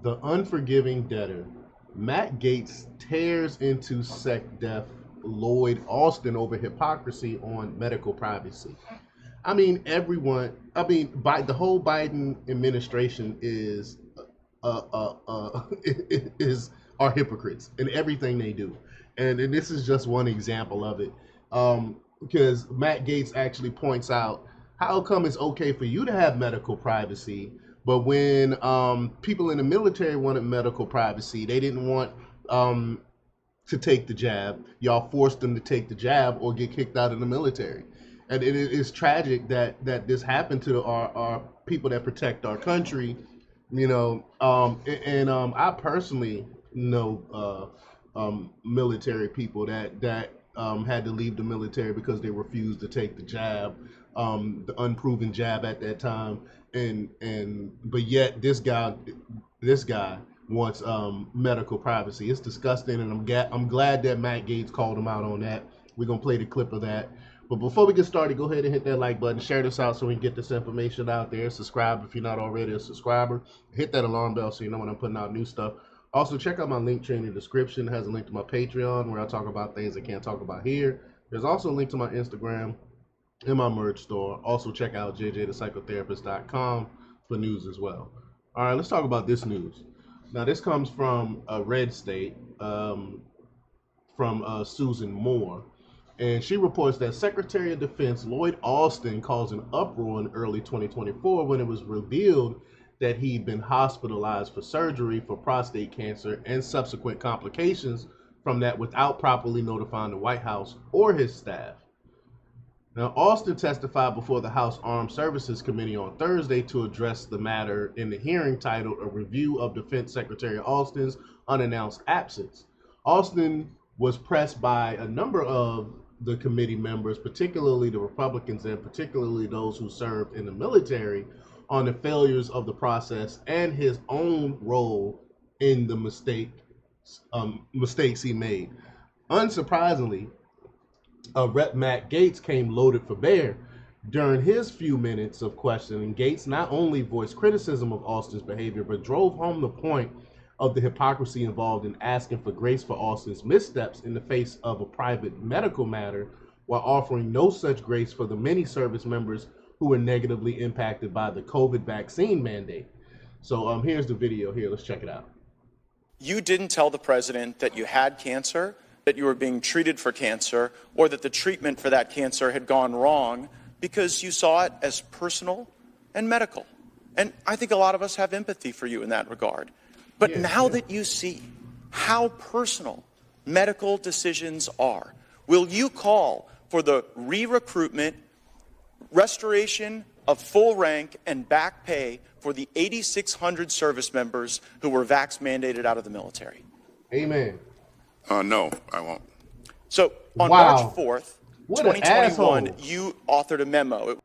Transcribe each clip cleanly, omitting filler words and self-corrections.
The Unforgiving Debtor. Matt Gaetz tears into SecDef Lloyd Austin over hypocrisy on medical privacy. I mean, the whole Biden administration is is are hypocrites in everything they do, and this is just one example of it. Because Matt Gaetz actually points out how come it's okay for you to have medical privacy, but when people in the military wanted medical privacy, they didn't want to take the jab. Y'all forced them to take the jab or get kicked out of the military. And it is tragic that this happened to our people that protect our country, I personally know military people that had to leave the military because they refused to take the jab, the unproven jab at that time, but yet this guy wants medical privacy. It's disgusting, and I'm glad that Matt Gaetz called him out on that. We're gonna play the clip of that. But before we get started, go ahead and hit that like button, share this out so we can get this information out there. Subscribe if you're not already a subscriber. Hit that alarm bell so you know when I'm putting out new stuff. Also, check out my link tree in the description. It has a link to my Patreon where I talk about things I can't talk about here. There's also a link to my Instagram and my merch store. Also, check out jjthepsychotherapist.com for news as well. All right, let's talk about this news. Now, this comes from a red state, from Susan Moore. And she reports that Secretary of Defense Lloyd Austin caused an uproar in early 2024 when it was revealed that he'd been hospitalized for surgery for prostate cancer and subsequent complications from that without properly notifying the White House or his staff. Now, Austin testified before the House Armed Services Committee on Thursday to address the matter in the hearing titled A Review of Defense Secretary Austin's Unannounced Absence. Austin was pressed by a number of the committee members, particularly the Republicans and particularly those who served in the military, on the failures of the process and his own role in the mistakes he made. Unsurprisingly, Rep. Matt Gaetz came loaded for bear. During his few minutes of questioning, Gaetz not only voiced criticism of Austin's behavior, but drove home the point of the hypocrisy involved in asking for grace for Austin's missteps in the face of a private medical matter, while offering no such grace for the many service members who were negatively impacted by the COVID vaccine mandate. So here's the video here. Let's check it out. You didn't tell the president that you had cancer, that you were being treated for cancer, or that the treatment for that cancer had gone wrong because you saw it as personal and medical. And I think a lot of us have empathy for you in that regard. But now that you see how personal medical decisions are, will you call for the re-recruitment, restoration of full rank and back pay for the 8,600 service members who were vax mandated out of the military? Amen. No, I won't. So on March 4th, What 2021, you authored a memo.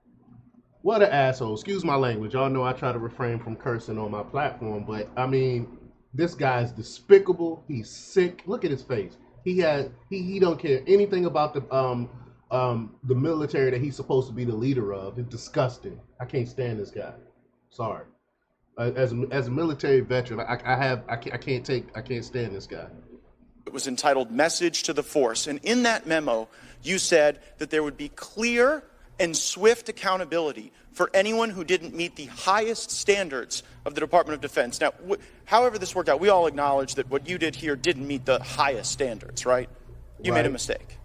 What an asshole. Excuse my language. Y'all know I try to refrain from cursing on my platform, but I mean, this guy's despicable. He's sick. Look at his face. He don't care anything about the military that he's supposed to be the leader of. It's disgusting. I can't stand this guy. Sorry. As a military veteran, I can't stand this guy. It was entitled Message to the Force. And in that memo, you said that there would be clear and swift accountability for anyone who didn't meet the highest standards of the Department of Defense. Now, however this worked out, we all acknowledge that what you did here didn't meet the highest standards, right? You made a mistake.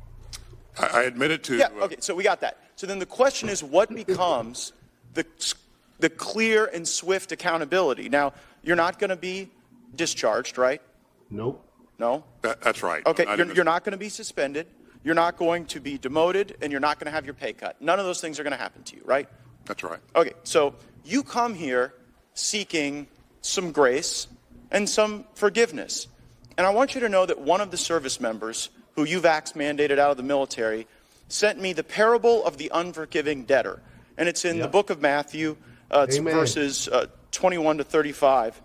I admitted to... Yeah, okay, so we got that. So then the question is, what becomes the clear and swift accountability? Now, you're not going to be discharged, right? Nope. No? That's right. Okay, you're not going to be suspended. You're not going to be demoted, and you're not going to have your pay cut. None of those things are going to happen to you, right? That's right. Okay, so you come here seeking some grace and some forgiveness. And I want you to know that one of the service members who you vax mandated out of the military sent me the parable of the unforgiving debtor. And it's in the book of Matthew, it's verses 21 to 35.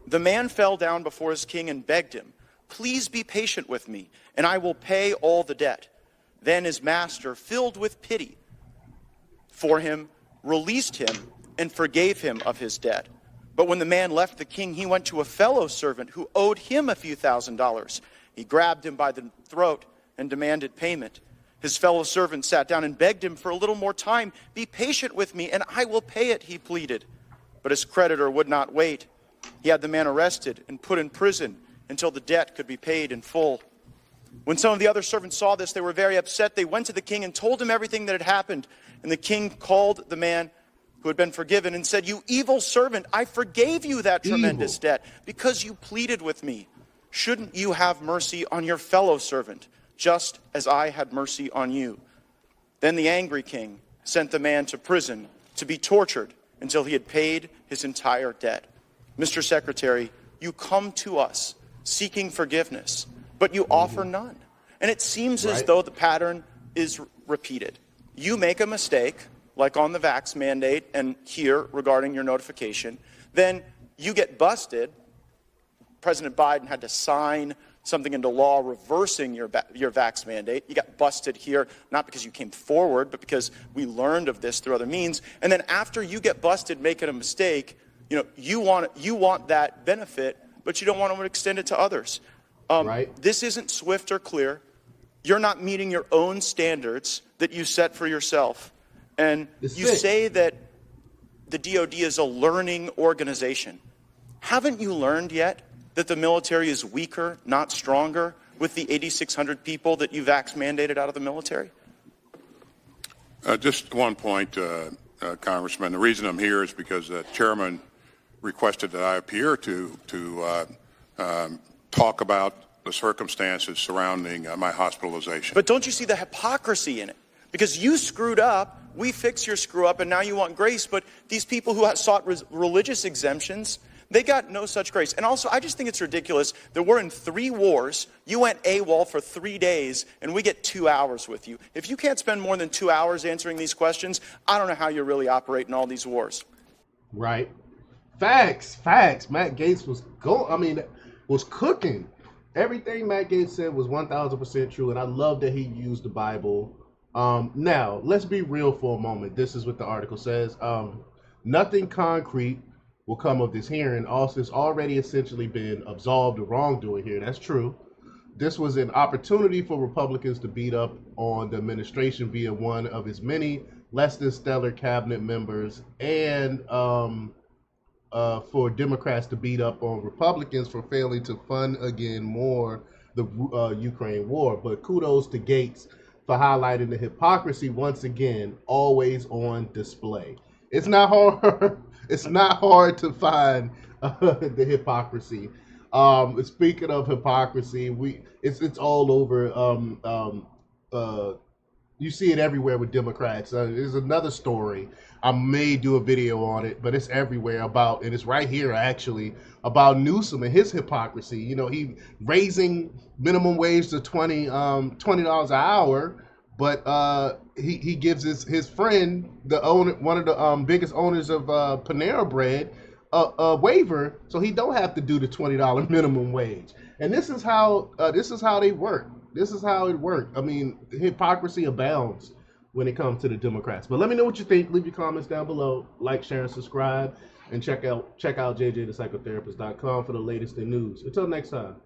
The man fell down before his king and begged him, "Please be patient with me, and I will pay all the debt." Then his master, filled with pity for him, released him and forgave him of his debt. But when the man left the king, he went to a fellow servant who owed him a few $1,000s. He grabbed him by the throat and demanded payment. His fellow servant sat down and begged him for a little more time. "Be patient with me, and I will pay it," he pleaded. But his creditor would not wait. He had the man arrested and put in prison until the debt could be paid in full. When some of the other servants saw this, they were very upset. They went to the king and told him everything that had happened. And the king called the man who had been forgiven and said, "You evil servant, I forgave you that tremendous debt because you pleaded with me. Shouldn't you have mercy on your fellow servant, just as I had mercy on you?" Then the angry king sent the man to prison to be tortured until he had paid his entire debt. Mr. Secretary, you come to us seeking forgiveness, but you offer none. And it seems as though the pattern is repeated. You make a mistake, like on the vax mandate and here regarding your notification, then you get busted. President Biden had to sign something into law reversing your vax mandate. You got busted here, not because you came forward, but because we learned of this through other means. And then after you get busted making a mistake, you want that benefit, but you don't want to extend it to others. This isn't swift or clear. You're not meeting your own standards that you set for yourself. And you say that the DOD is a learning organization. Haven't you learned yet that the military is weaker, not stronger, with the 8,600 people that you vax mandated out of the military? Just one point, Congressman. The reason I'm here is because the chairman requested that I appear to talk about the circumstances surrounding my hospitalization. But don't you see the hypocrisy in it? Because you screwed up, we fix your screw up, and now you want grace. But these people who sought religious exemptions, they got no such grace. And also, I just think it's ridiculous that we're in 3 wars. You went AWOL for 3 days, and we get 2 hours with you. If you can't spend more than 2 hours answering these questions, I don't know how you really operate in all these wars. Right. Facts. Matt Gaetz was cooking. Everything Matt Gaetz said was 1,000% true, and I love that he used the Bible. Now, let's be real for a moment. This is what the article says. Nothing concrete will come of this hearing. Austin's already essentially been absolved of wrongdoing here. That's true. This was an opportunity for Republicans to beat up on the administration via one of his many less than stellar cabinet members, and for Democrats to beat up on Republicans for failing to fund again more the Ukraine war. But kudos to Gaetz for highlighting the hypocrisy once again, always on display. It's not hard. It's not hard to find the hypocrisy. Speaking of hypocrisy, it's all over. You see it everywhere with Democrats. There's another story. I may do a video on it, but it's everywhere and it's right here actually, about Newsom and his hypocrisy. He raising minimum wage to $20 an hour, but he gives his friend, one of the biggest owners of Panera Bread, a waiver, so he don't have to do the $20 minimum wage. And this is how they work. This is how it worked. I mean, hypocrisy abounds when it comes to the Democrats. But let me know what you think. Leave your comments down below. Like, share, and subscribe. And check out jjthepsychotherapist.com for the latest in news. Until next time.